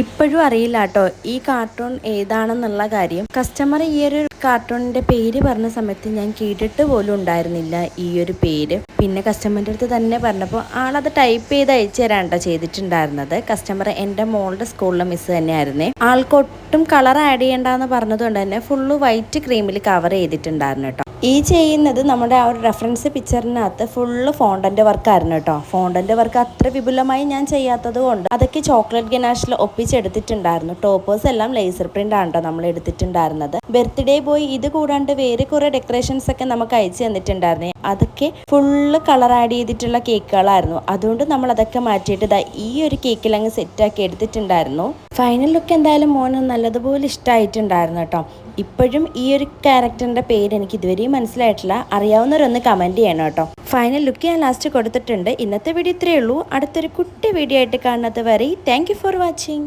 ഇപ്പോഴും അറിയില്ല കേട്ടോ ഈ കാർട്ടൂൺ ഏതാണെന്നുള്ള കാര്യം. കസ്റ്റമർ ഈ ഒരു കാർട്ടൂണിന്റെ പേര് പറഞ്ഞ സമയത്ത് ഞാൻ കേട്ടിട്ട് പോലും ഉണ്ടായിരുന്നില്ല ഈ ഒരു പേര്. പിന്നെ കസ്റ്റമറിൻ്റെ അടുത്ത് തന്നെ പറഞ്ഞപ്പോൾ ആളത് ടൈപ്പ് ചെയ്ത് അയച്ചു തരാണ്ട ചെയ്തിട്ടുണ്ടായിരുന്നത്. കസ്റ്റമർ എൻ്റെ മോളുടെ സ്കൂളിലെ മിസ് തന്നെയായിരുന്നേ. ആൾക്ക് ഒട്ടും കളർ ആഡ് ചെയ്യേണ്ടെന്ന് പറഞ്ഞതുകൊണ്ട് തന്നെ ഫുള്ള് വൈറ്റ് ക്രീമിൽ കവർ ചെയ്തിട്ടുണ്ടായിരുന്നു കേട്ടോ. ഈ ചെയ്യുന്നത് നമ്മുടെ ആ ഒരു റെഫറൻസ് പിക്ചറിനകത്ത് ഫുള്ള് ഫോണ്ടന്റ് വർക്കായിരുന്നു കേട്ടോ. ഫോണ്ടന്റ് വർക്ക് അത്ര വിപുലമായി ഞാൻ ചെയ്യാത്തത് കൊണ്ട് അതൊക്കെ ചോക്ലേറ്റ് ഗനാഷിൽ ഒപ്പിച്ചെടുത്തിട്ടുണ്ടായിരുന്നു. ടോപ്പേഴ്സ് എല്ലാം ലേസർ പ്രിന്റ് ആണ് കേട്ടോ നമ്മൾ എടുത്തിട്ടുണ്ടായിരുന്നത്. ബർത്ത്ഡേ ബോയ് ഇത് കൂടാണ്ട് വേറെ കുറെ ഡെക്കറേഷൻസ് ഒക്കെ നമുക്ക് അയച്ചു തന്നിട്ടുണ്ടായിരുന്നേ. അതൊക്കെ ഫുള്ള് കളർ ആഡ് ചെയ്തിട്ടുള്ള കേക്കുകളായിരുന്നു. അതുകൊണ്ട് നമ്മൾ അതൊക്കെ മാറ്റിയിട്ട് ഈ ഒരു കേക്കിൽ അങ്ങ് സെറ്റാക്കി എടുത്തിട്ടുണ്ടായിരുന്നു. ഫൈനൽ ലുക്ക് എന്തായാലും മോന് നല്ലതുപോലെ ഇഷ്ടമായിട്ടുണ്ടായിരുന്നു കേട്ടോ. ഇപ്പോഴും ഈ ഒരു ക്യാരക്ടറിൻ്റെ പേര് എനിക്ക് ഇതുവരെയും മനസ്സിലായിട്ടില്ല. അറിയാവുന്നവരൊന്ന് കമൻറ്റ് ചെയ്യണം കേട്ടോ. ഫൈനൽ ലുക്ക് ഞാൻ ലാസ്റ്റ് കൊടുത്തിട്ടുണ്ട്. ഇന്നത്തെ വീഡിയോ ഇത്രയേ ഉള്ളൂ. അടുത്തൊരു കുട്ടി വീഡിയോ ആയിട്ട് കാണുന്നത് വരെ താങ്ക് യു ഫോർ വാച്ചിങ്.